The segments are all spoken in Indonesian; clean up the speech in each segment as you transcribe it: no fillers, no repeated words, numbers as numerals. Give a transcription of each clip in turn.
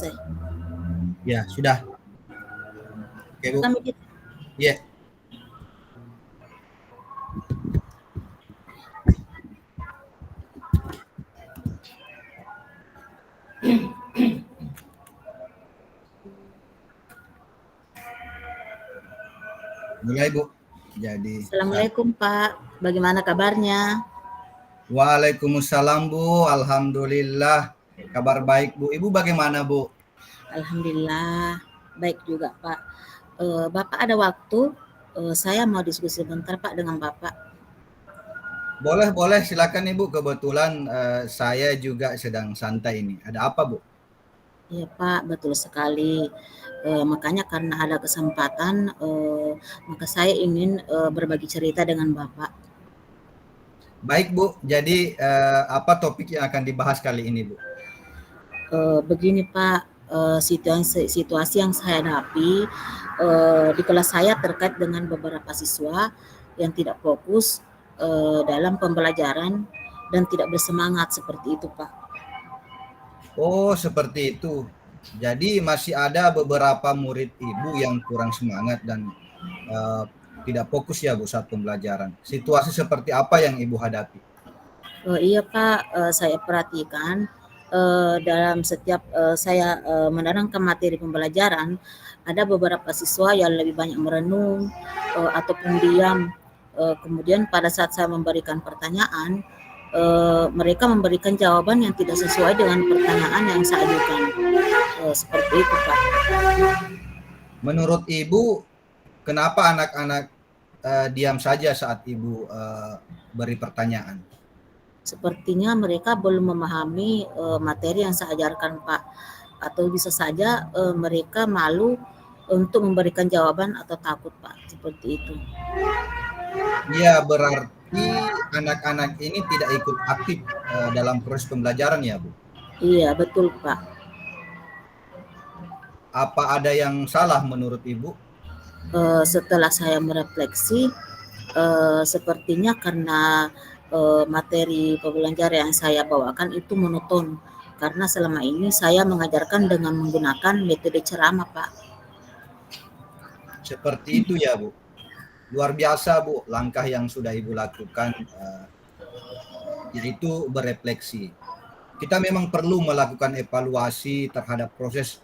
selesai. Ya, sudah. Oke, Bu. Kami kita. Iya. Mulai, Bu. Jadi, Assalamualaikum Pak, bagaimana kabarnya? Waalaikumsalam, Bu. Alhamdulillah. Kabar baik, Bu. Ibu bagaimana, Bu? Alhamdulillah, baik juga Pak. Bapak ada waktu? Saya mau diskusi sebentar Pak dengan Bapak. Boleh, silakan Ibu. Kebetulan saya juga sedang santai ini. Ada apa, Bu? Iya Pak, betul sekali. Makanya karena ada kesempatan, maka saya ingin berbagi cerita dengan Bapak. Baik, Bu. Jadi apa topik yang akan dibahas kali ini, Bu? Begini Pak, situasi yang saya hadapi di kelas saya terkait dengan beberapa siswa yang tidak fokus dalam pembelajaran dan tidak bersemangat seperti itu Pak. Oh, seperti itu. Jadi masih ada beberapa murid Ibu yang kurang semangat dan tidak fokus ya, Bu, saat pembelajaran. Situasi seperti apa yang Ibu hadapi? Iya Pak, saya perhatikan dalam setiap saya menerangkan materi pembelajaran, ada beberapa siswa yang lebih banyak merenung ataupun diam. Kemudian pada saat saya memberikan pertanyaan, mereka memberikan jawaban yang tidak sesuai dengan pertanyaan yang saya ajukan. Seperti itu Pak. Menurut Ibu, kenapa anak-anak diam saja saat Ibu beri pertanyaan? Sepertinya mereka belum memahami materi yang saya ajarkan Pak, atau bisa saja mereka malu untuk memberikan jawaban atau takut Pak, seperti itu. Ya, berarti anak-anak ini tidak ikut aktif dalam proses pembelajaran ya, Bu? Iya betul Pak. Apa ada yang salah menurut Ibu? Setelah saya merefleksi, sepertinya karena materi pembelajaran yang saya bawakan itu monoton, karena selama ini saya mengajarkan dengan menggunakan metode ceramah Pak. Seperti itu ya, Bu. Luar biasa, Bu, langkah yang sudah Ibu lakukan, yaitu berefleksi. Kita memang perlu melakukan evaluasi terhadap proses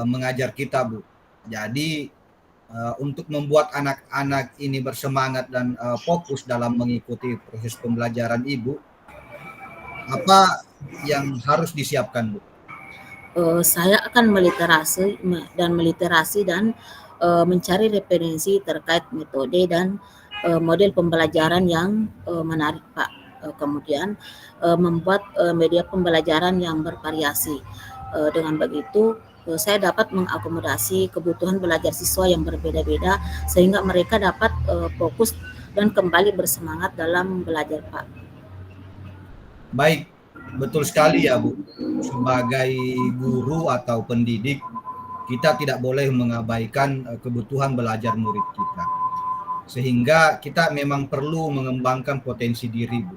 mengajar kita, Bu. Jadi untuk membuat anak-anak ini bersemangat dan fokus dalam mengikuti proses pembelajaran Ibu, apa yang harus disiapkan, Bu? Saya akan meliterasi dan mencari referensi terkait metode dan model pembelajaran yang menarik Pak. Kemudian membuat media pembelajaran yang bervariasi. Dengan begitu saya dapat mengakomodasi kebutuhan belajar siswa yang berbeda-beda sehingga mereka dapat fokus dan kembali bersemangat dalam belajar Pak. Baik, betul sekali ya, Bu. Sebagai guru atau pendidik, kita tidak boleh mengabaikan kebutuhan belajar murid kita. Sehingga kita memang perlu mengembangkan potensi diri, Bu.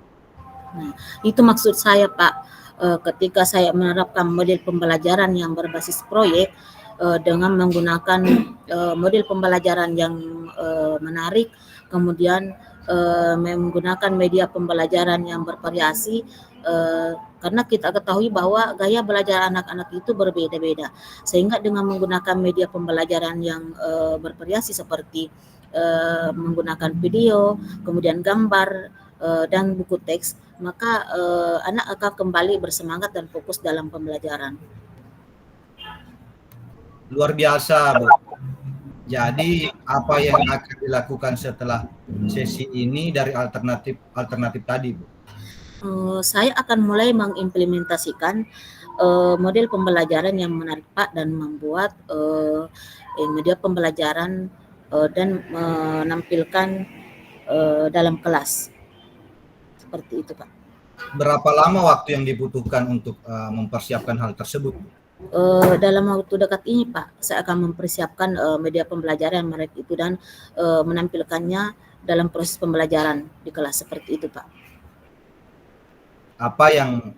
Nah, itu maksud saya Pak. Ketika saya menerapkan model pembelajaran yang berbasis proyek dengan menggunakan model pembelajaran yang menarik, kemudian menggunakan media pembelajaran yang bervariasi, karena kita ketahui bahwa gaya belajar anak-anak itu berbeda-beda, sehingga dengan menggunakan media pembelajaran yang bervariasi seperti menggunakan video, kemudian gambar dan buku teks, maka anak akan kembali bersemangat dan fokus dalam pembelajaran. Luar biasa, Bu. Jadi apa yang akan dilakukan setelah sesi ini dari alternatif tadi, Bu? Saya akan mulai mengimplementasikan model pembelajaran yang menarik Pak dan membuat media pembelajaran dan menampilkan dalam kelas. Seperti itu Pak. Berapa lama waktu yang dibutuhkan untuk mempersiapkan hal tersebut, Bu? Dalam waktu dekat ini Pak, saya akan mempersiapkan media pembelajaran mereka itu dan menampilkannya dalam proses pembelajaran di kelas, seperti itu Pak. Apa yang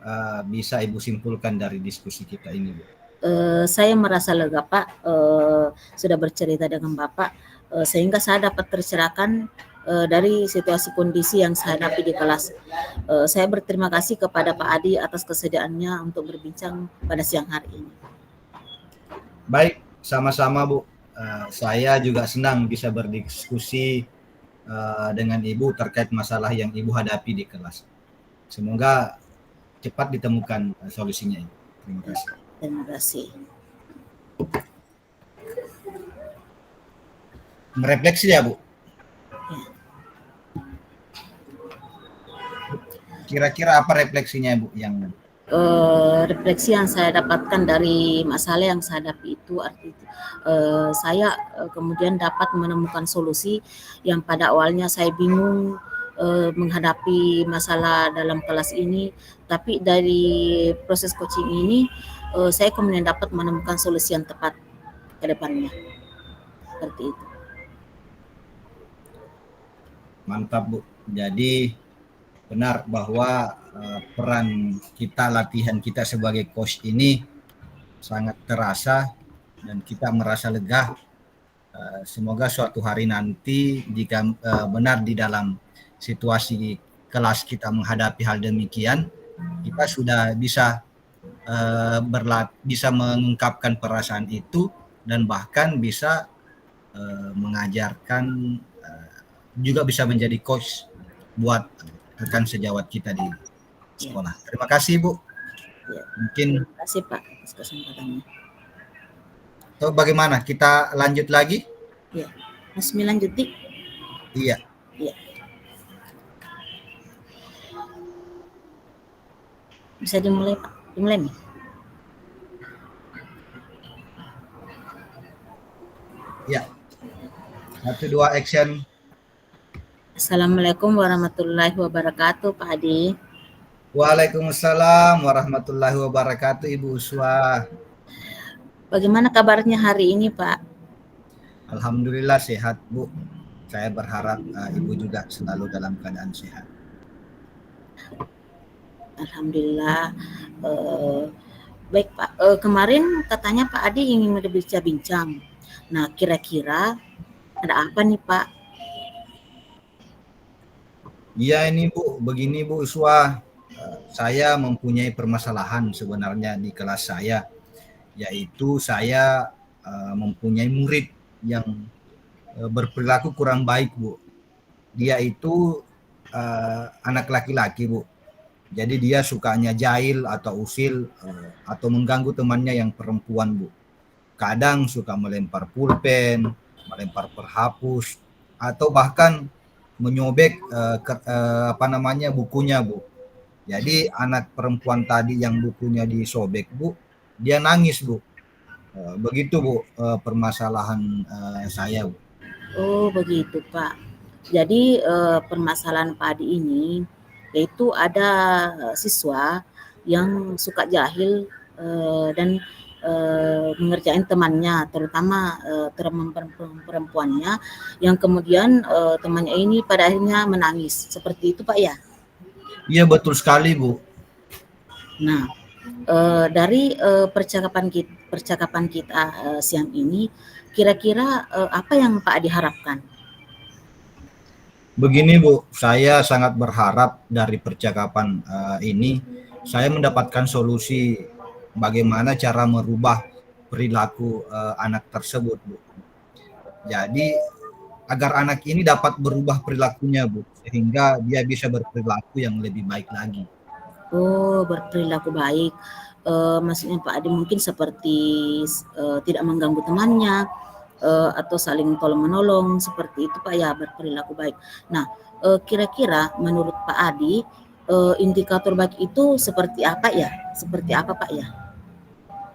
bisa Ibu simpulkan dari diskusi kita ini, Bu? Saya merasa lega Pak, sudah bercerita dengan Bapak, sehingga saya dapat tercerahkan dari situasi kondisi yang saya hadapi di kelas. Saya berterima kasih kepada Pak Adi atas kesediaannya untuk berbincang pada siang hari ini. Baik, sama-sama Bu. Saya juga senang bisa berdiskusi dengan Ibu terkait masalah yang Ibu hadapi di kelas. Semoga cepat ditemukan solusinya. Terima kasih. Terima kasih. Merefleksi ya Bu. Kira-kira apa refleksinya Bu yang refleksi yang saya dapatkan dari masalah yang saya hadapi itu saya kemudian dapat menemukan solusi yang pada awalnya saya bingung menghadapi masalah dalam kelas ini, tapi dari proses coaching ini saya kemudian dapat menemukan solusi yang tepat ke depannya. Seperti itu. Mantap Bu. Jadi benar bahwa peran kita, latihan kita sebagai coach ini sangat terasa dan kita merasa lega. Semoga suatu hari nanti jika benar di dalam situasi kelas kita menghadapi hal demikian, kita sudah bisa bisa mengungkapkan perasaan itu dan bahkan bisa mengajarkan, juga bisa menjadi coach buat rekan sejawat kita di sekolah. Terima kasih Bu. Ya. Mungkin Terima kasih Pak atas kesempatannya. atau bagaimana, kita lanjut lagi? Ya, 9 detik. Iya. Ya. Bisa dimulai Pak, dimulai nih. Ya. 1, 2, action. Assalamualaikum warahmatullahi wabarakatuh Pak Adi. Waalaikumsalam warahmatullahi wabarakatuh Ibu Uswah. Bagaimana kabarnya hari ini Pak? Alhamdulillah sehat Bu. Saya berharap Ibu juga selalu dalam keadaan sehat. Alhamdulillah. Baik Pak, kemarin katanya Pak Adi ingin berbincang-bincang. Nah, kira-kira ada apa nih Pak? Iya ini Bu, begini Bu Uswah. Saya mempunyai permasalahan sebenarnya di kelas saya, yaitu saya mempunyai murid yang berperilaku kurang baik Bu. Dia itu anak laki-laki Bu. Jadi dia sukanya jahil atau usil atau mengganggu temannya yang perempuan Bu. Kadang suka melempar pulpen, melempar perhapus, atau bahkan menyobek bukunya Bu. Jadi anak perempuan tadi yang bukunya disobek Bu, dia nangis Bu. Begitu Bu permasalahan saya Bu. Oh begitu Pak. Jadi permasalahan Pak Adi ini yaitu ada siswa yang suka jahil dan mengerjain temannya, terutama teman perempuannya, yang kemudian temannya ini pada akhirnya menangis. Seperti itu Pak ya? Iya betul sekali Bu. Nah, dari percakapan kita siang ini, kira-kira apa yang Pak Adi harapkan? Begini Bu, saya sangat berharap dari percakapan ini saya mendapatkan solusi bagaimana cara merubah perilaku anak tersebut Bu. Jadi agar anak ini dapat berubah perilakunya Bu, sehingga dia bisa berperilaku yang lebih baik lagi. Oh, berperilaku baik. Maksudnya Pak Adi mungkin seperti tidak mengganggu temannya, atau saling tolong-menolong, seperti itu Pak ya, berperilaku baik. Nah, kira-kira menurut Pak Adi, indikator baik itu seperti apa ya? Seperti apa Pak ya?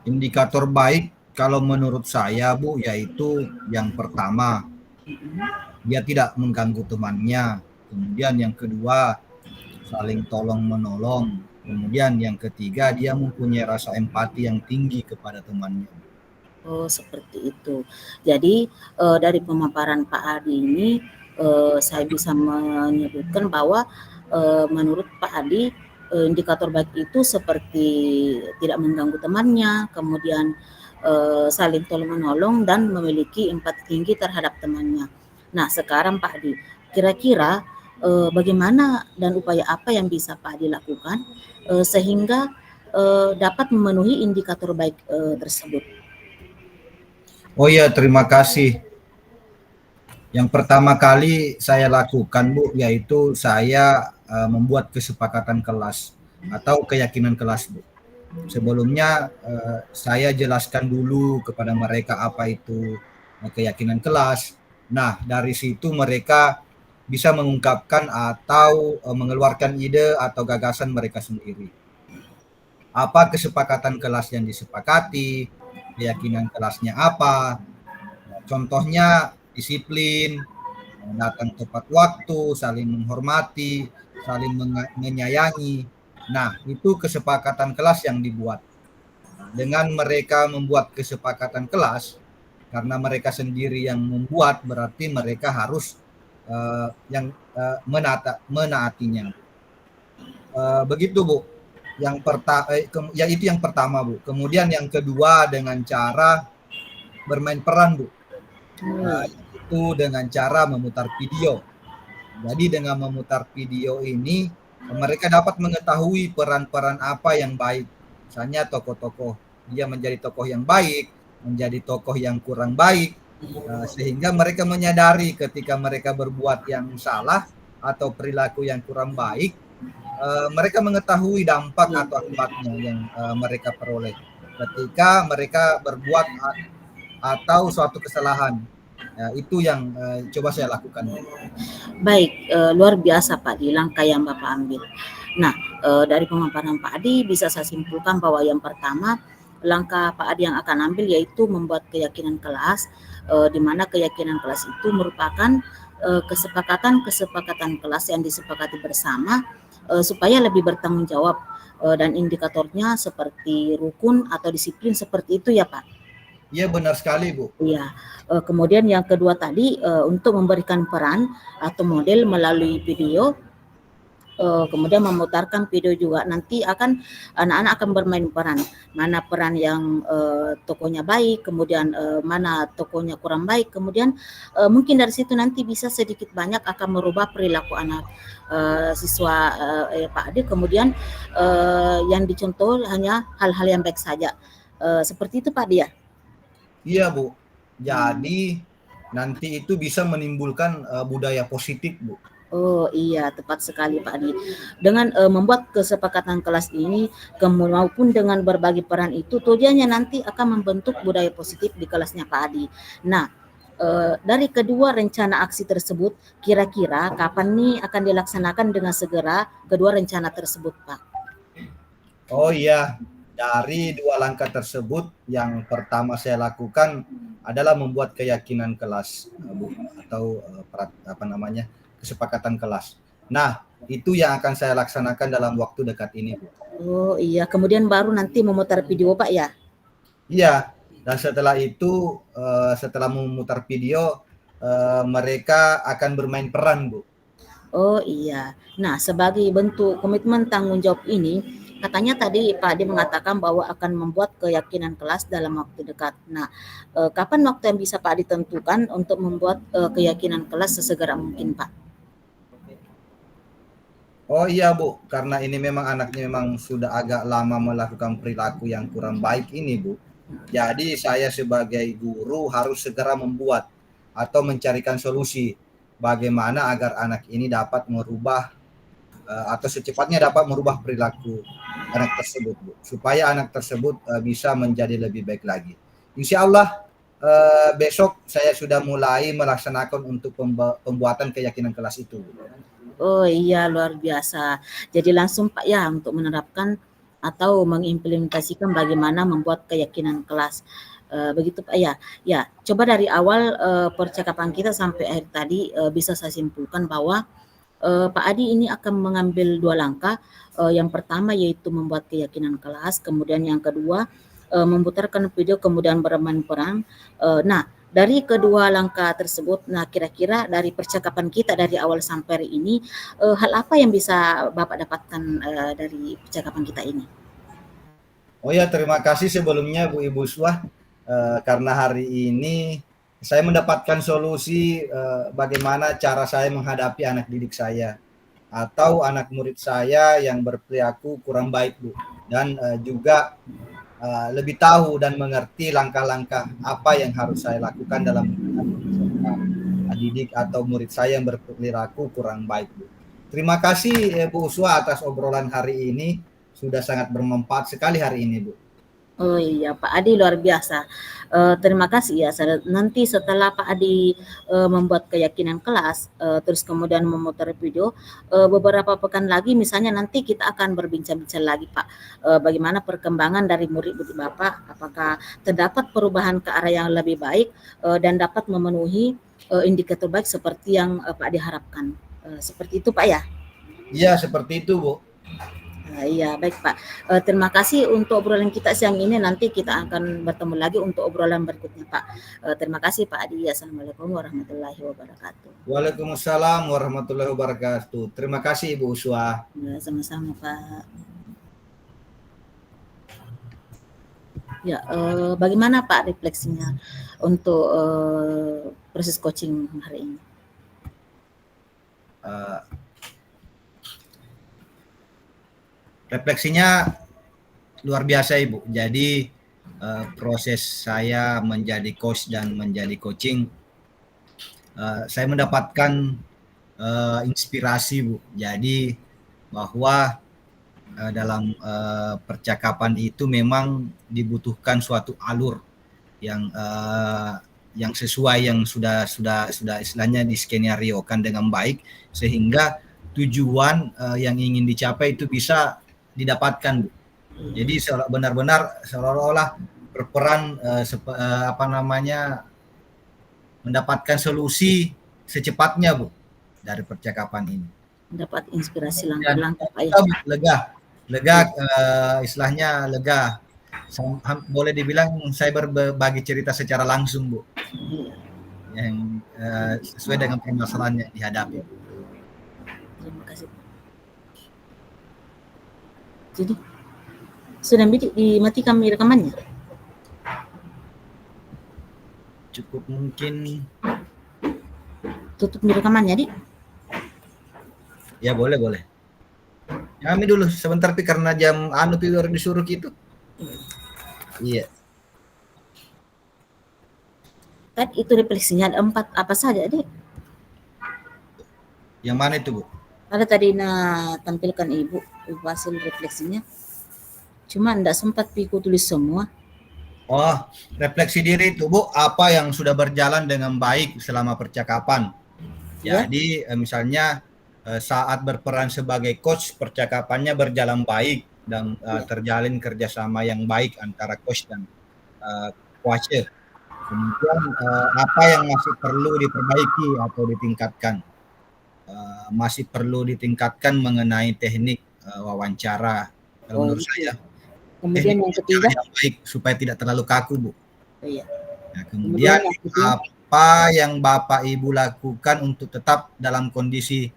Indikator baik kalau menurut saya Bu, yaitu yang pertama, dia tidak mengganggu temannya. Kemudian yang kedua, saling tolong-menolong. Kemudian yang ketiga, dia mempunyai rasa empati yang tinggi kepada temannya. Oh, seperti itu. Jadi dari pemaparan Pak Adi ini saya bisa menyebutkan bahwa menurut Pak Adi indikator baik itu seperti tidak mengganggu temannya, kemudian saling tolong-menolong dan memiliki empati tinggi terhadap temannya. Nah, sekarang Pak Adi, kira-kira bagaimana dan upaya apa yang bisa Pak Adi lakukan sehingga dapat memenuhi indikator baik tersebut? Oh iya, terima kasih. Yang pertama kali saya lakukan, Bu, yaitu saya membuat kesepakatan kelas atau keyakinan kelas, Bu. Sebelumnya saya jelaskan dulu kepada mereka apa itu keyakinan kelas. Nah, dari situ mereka bisa mengungkapkan atau mengeluarkan ide atau gagasan mereka sendiri. Apa kesepakatan kelas yang disepakati, keyakinan kelasnya apa, contohnya disiplin, datang tepat waktu, saling menghormati, saling menyayangi. Nah, itu kesepakatan kelas yang dibuat. Dengan mereka membuat kesepakatan kelas, karena mereka sendiri yang membuat, berarti mereka harus yang menaatinya. Begitu, Bu. Ya itu yang pertama, Bu. Kemudian yang kedua dengan cara bermain peran, Bu. Itu dengan cara memutar video. Jadi dengan memutar video ini mereka dapat mengetahui peran-peran apa yang baik. Misalnya tokoh-tokoh dia menjadi tokoh yang baik, menjadi tokoh yang kurang baik, sehingga mereka menyadari ketika mereka berbuat yang salah atau perilaku yang kurang baik, mereka mengetahui dampak atau akibatnya yang mereka peroleh ketika mereka berbuat atau suatu kesalahan. Itu yang coba saya lakukan. Baik, luar biasa Pak di langkah yang Bapak ambil. Nah, dari pemaparan Pak Adi bisa saya simpulkan bahwa yang pertama, langkah Pak Adi yang akan ambil yaitu membuat keyakinan kelas, di mana keyakinan kelas itu merupakan kesepakatan kelas yang disepakati bersama supaya lebih bertanggung jawab dan indikatornya seperti rukun atau disiplin seperti itu ya Pak. Iya benar sekali, Bu. Iya, kemudian yang kedua tadi untuk memberikan peran atau model melalui video, kemudian memutarkan video juga. Nanti anak-anak akan bermain peran, mana peran yang tokohnya baik, kemudian mana tokohnya kurang baik, kemudian mungkin dari situ nanti bisa sedikit banyak akan merubah perilaku anak siswa Pak Ade. Kemudian yang dicontoh hanya hal-hal yang baik saja, seperti itu Pak Dia. Iya, Bu. Jadi nanti itu bisa menimbulkan budaya positif, Bu. Oh iya, tepat sekali Pak Adi. Dengan membuat kesepakatan kelas ini maupun dengan berbagi peran itu tujuannya nanti akan membentuk budaya positif di kelasnya Pak Adi. Nah, dari kedua rencana aksi tersebut, kira-kira kapan nih akan dilaksanakan dengan segera kedua rencana tersebut, Pak? Oh iya, dari dua langkah tersebut, yang pertama saya lakukan adalah membuat keyakinan kelas, Bu, atau kesepakatan kelas. Nah, itu yang akan saya laksanakan dalam waktu dekat ini, Bu. Oh iya, kemudian baru nanti memutar video, Pak ya? Iya, dan setelah itu, setelah memutar video, mereka akan bermain peran, Bu. Oh iya. Nah, sebagai bentuk komitmen tanggung jawab ini, katanya tadi Pak Ade mengatakan bahwa akan membuat keyakinan kelas dalam waktu dekat. Nah, kapan waktu yang bisa Pak Ade tentukan untuk membuat keyakinan kelas sesegera mungkin, Pak? Oh iya, Bu, karena ini memang anaknya memang sudah agak lama melakukan perilaku yang kurang baik ini, Bu. Jadi saya sebagai guru harus segera membuat atau mencarikan solusi bagaimana agar anak ini dapat merubah atau secepatnya dapat merubah perilaku anak tersebut, Bu, supaya anak tersebut bisa menjadi lebih baik lagi. Insya Allah besok saya sudah mulai melaksanakan untuk pembuatan keyakinan kelas itu, Bu. Oh iya, luar biasa. Jadi langsung Pak ya untuk menerapkan atau mengimplementasikan bagaimana membuat keyakinan kelas. Begitu Pak ya. Ya, coba dari awal percakapan kita sampai akhir tadi bisa saya simpulkan bahwa Pak Adi ini akan mengambil dua langkah. Yang pertama yaitu membuat keyakinan kelas, kemudian yang kedua memutarkan video kemudian bermain peran. Nah, Dari kedua langkah tersebut, nah kira-kira dari percakapan kita dari awal sampai hari ini, hal apa yang bisa Bapak dapatkan dari percakapan kita ini? Oh ya, terima kasih sebelumnya Bu Ibu Swah, karena hari ini saya mendapatkan solusi bagaimana cara saya menghadapi anak didik saya atau anak murid saya yang berperilaku kurang baik, Bu. Dan juga lebih tahu dan mengerti langkah-langkah apa yang harus saya lakukan dalam didik atau murid saya yang berperilaku kurang baik, Bu. Terima kasih Bu Uswa atas obrolan hari ini, sudah sangat bermanfaat sekali hari ini, Bu. Oh iya, Pak Adi luar biasa. Terima kasih ya. Nanti setelah Pak Adi membuat keyakinan kelas, terus kemudian memutar video, beberapa pekan lagi misalnya nanti kita akan berbincang-bincang lagi Pak, bagaimana perkembangan dari murid-murid Bapak, apakah terdapat perubahan ke arah yang lebih baik dan dapat memenuhi indikator baik seperti yang Pak Adi harapkan. Seperti itu Pak ya? Iya, seperti itu, Bu. Iya, baik Pak. Terima kasih untuk obrolan kita siang ini. Nanti kita akan bertemu lagi untuk obrolan berikutnya Pak. Terima kasih Pak Adi. Assalamualaikum warahmatullahi wabarakatuh. Waalaikumsalam warahmatullahi wabarakatuh. Terima kasih Ibu Uswa. Ya, sama-sama Pak. Ya, bagaimana Pak refleksinya untuk proses coaching hari ini? Refleksinya luar biasa Ibu. Jadi proses saya menjadi coach dan menjadi coaching, saya mendapatkan inspirasi Bu. Jadi bahwa dalam percakapan itu memang dibutuhkan suatu alur yang sesuai, yang sudah istilahnya diskenariokan dengan baik, sehingga tujuan yang ingin dicapai itu bisa didapatkan, Bu. Jadi benar-benar seolah-olah berperan mendapatkan solusi secepatnya, Bu, dari percakapan ini. Mendapat inspirasi langkah-langkah Pak ya. Lega, istilahnya lega. Boleh dibilang saya berbagi cerita secara langsung, Bu, yang sesuai dengan permasalahan yang dihadapi. Terima kasih. Jadi sudah dimatikan rekamannya? Cukup mungkin Tutup rekamannya, Dik. Ya boleh. Kami dulu sebentar Pi, karena jam disuruh gitu. Iya. Kan itu refleksinya ada 4 apa saja, Dik? Yang mana itu, Bu? Ada tadi tampilkan Ibu hasil refleksinya. Cuma enggak sempat Piku tulis semua. Oh, refleksi diri itu, Bu, apa yang sudah berjalan dengan baik selama percakapan. Ya. Jadi misalnya saat berperan sebagai coach, percakapannya berjalan baik dan terjalin kerjasama yang baik antara coach dan coacher. Kemudian apa yang masih perlu diperbaiki atau ditingkatkan? Masih perlu ditingkatkan mengenai teknik wawancara. Kalau menurut saya, kemudian yang ketiga yang baik supaya tidak terlalu kaku, Bu. Iya. Nah, kemudian apa yang Bapak Ibu lakukan untuk tetap dalam kondisi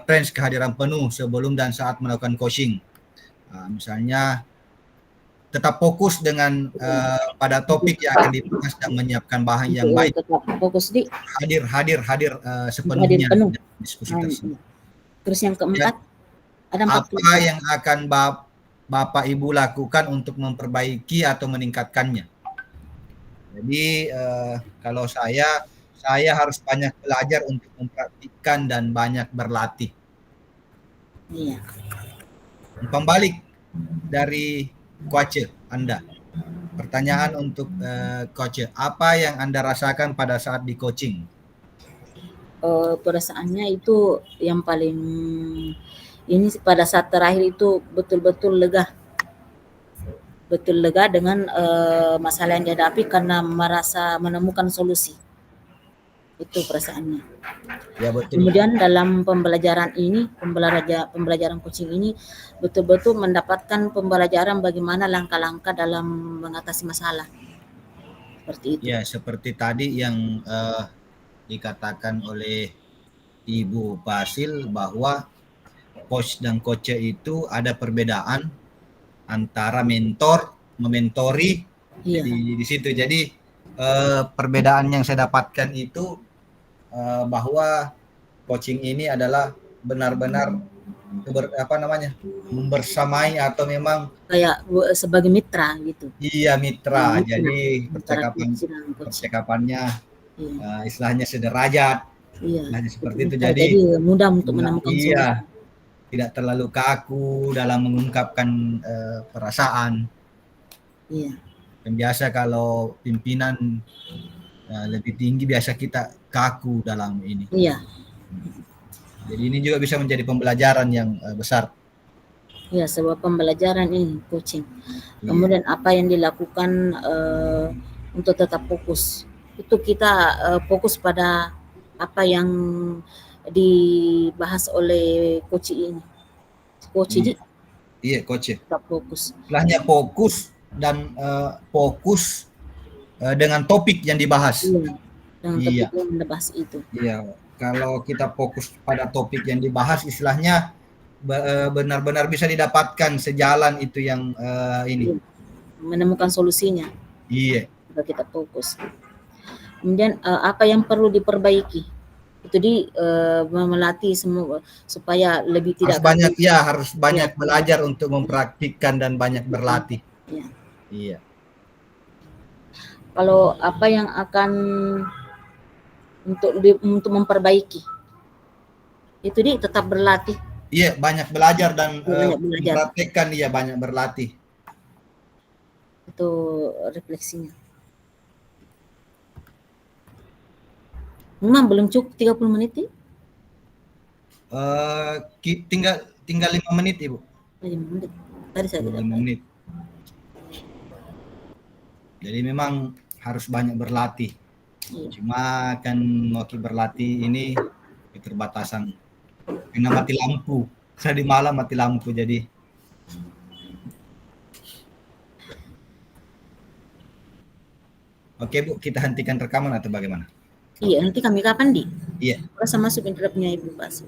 friends, kehadiran penuh sebelum dan saat melakukan coaching. Misalnya tetap fokus dengan pada topik yang akan dibahas dan menyiapkan bahan yang baik. Tetap fokus di hadir sepenuhnya penuh. Diskusi tersebut. Terus yang keempat, ada apa yang akan Bapak Ibu lakukan untuk memperbaiki atau meningkatkannya. Jadi kalau saya harus banyak belajar untuk mempraktikkan dan banyak berlatih. Iya. Pembalik dari coach Anda. Pertanyaan untuk coach, apa yang Anda rasakan pada saat di coaching? Perasaannya itu yang paling ini pada saat terakhir itu betul-betul lega. Betul lega dengan masalah yang dihadapi karena merasa menemukan solusi. Itu perasaannya. Ya, betul. Kemudian dalam pembelajaran ini, pembelajaran coaching ini betul-betul mendapatkan pembelajaran bagaimana langkah-langkah dalam mengatasi masalah. seperti itu. Ya, seperti tadi yang dikatakan oleh Ibu Pasil bahwa coach dan coach itu ada perbedaan antara mentor, mementori. Iya, Jadi di situ. Jadi perbedaan yang saya dapatkan itu bahwa coaching ini adalah benar-benar membersamai atau memang kayak sebagai mitra gitu. iya mitra. Mitra Jadi antara coach dan coach. percakapannya Iya, istilahnya sederajat, iya. istilahnya Itu seperti itu. mitra. Jadi Jadi mudah untuk menemukan iya, solusi. tidak terlalu kaku dalam mengungkapkan perasaan. Iya, Dan biasa kalau pimpinan lebih tinggi biasa kita kaku dalam ini. iya, Jadi ini juga bisa menjadi pembelajaran yang besar. iya. Sebuah pembelajaran ini coaching. Iya. Kemudian apa yang dilakukan untuk tetap fokus? Itu kita fokus pada apa yang dibahas oleh coach ini. Coach ini Iya, coach. tetap fokus. Istilahnya fokus dan fokus dengan topik yang dibahas. Iya. Dengan Iya. topik yang dibahas itu. Iya, kalau kita fokus pada topik yang dibahas, istilahnya benar-benar bisa didapatkan sejalan itu yang ini. Iya. Menemukan solusinya. Iya. Jika kita fokus. Kemudian apa yang perlu diperbaiki? Itu melatih semua supaya lebih tidak Harus banyak belajar untuk mempraktikkan dan banyak berlatih. Iya. Iya. Kalau apa yang akan untuk memperbaiki itu tetap berlatih. Iya, banyak belajar dan Mempraktikkan, banyak berlatih. Itu refleksinya. Memang belum cukup 30 menit ya? Tinggal 5 menit, Ibu. 5 menit. Tadi saya 5 menit. Jadi memang harus banyak berlatih. Iya. Cuma kan waktu berlatih ini keterbatasan. Karena mati lampu. Tadi malam mati lampu jadi. Oke Bu, kita hentikan rekaman atau bagaimana? Iya, nanti kami kapan di? Iya. Rasa masuk interruptnya Ibu Pas.